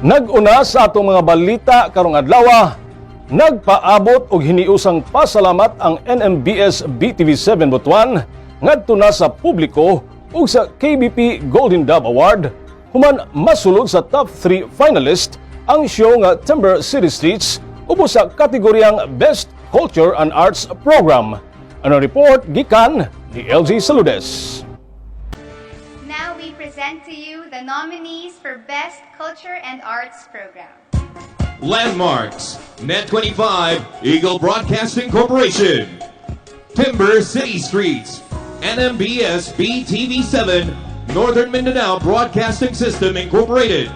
Nag-una sa atong mga balita karong adlaw, nagpaabot og hiniusang pasalamat ang NMBS BTV7 Butuan ngadto na sa publiko ug sa KBP Golden Dove Award human masulod sa top 3 finalist ang show nga Timber City Streets ubos sa kategoryang Best Culture and Arts Program. Ano report gikan ni LG Saludes. Now we present to you the nominees for Best Culture and Arts Program. Landmarks, Net25, Eagle Broadcasting Corporation, Timber City Streets, NMBS BTV7, Northern Mindanao Broadcasting System Incorporated.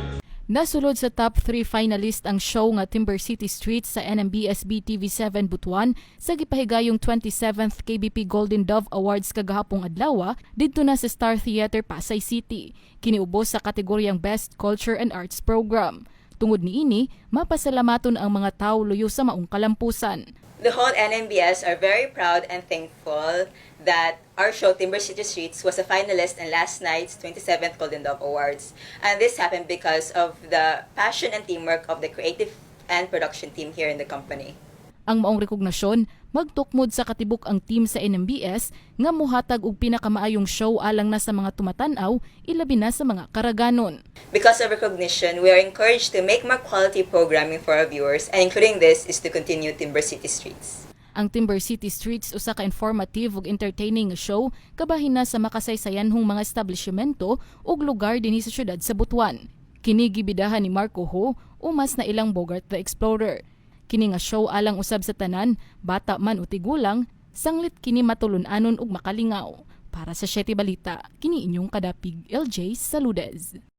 Nasulod sa top 3 finalist ang show nga Timber City Streets sa NMBS BTV7 Butuan sa gipahigayong 27th KBP Golden Dove Awards kagahapong adlaw didto na sa Star Theater Pasay City. Kiniubos sa kategoryang Best Culture and Arts Program. Tungod niini, mapasalamaton ang mga tawo luyo sa maong kalampusan. The whole NMBS are very proud and thankful that our show Timber City Streets was a finalist in last night's 27th Golden Dove Awards. And this happened because of the passion and teamwork of the creative and production team here in the company. Ang maong rekognasyon, magtukmod sa katibok ang team sa NMBS nga mohatag og pinakamaayong show alang na sa mga tumatan-aw, ilabi na sa mga karaganon. Because of recognition, we are encouraged to make more quality programming for our viewers, and including this is to continue Timber City Streets. Ang Timber City Streets usa ka informative ug entertaining nga show kabahin na sa makasaysayanhong mga establishmento ug lugar dinhi sa syudad sa Butuan. Kini gibidahan ni Marco Ho umas na ilang Bogart the Explorer. Kini nga show alang usab sa tanan, bata man o tigulang, sanglit kini matulun-anon ug makalingaw. Para sa 7 Balita, kini inyong kadapig LJ Saludes.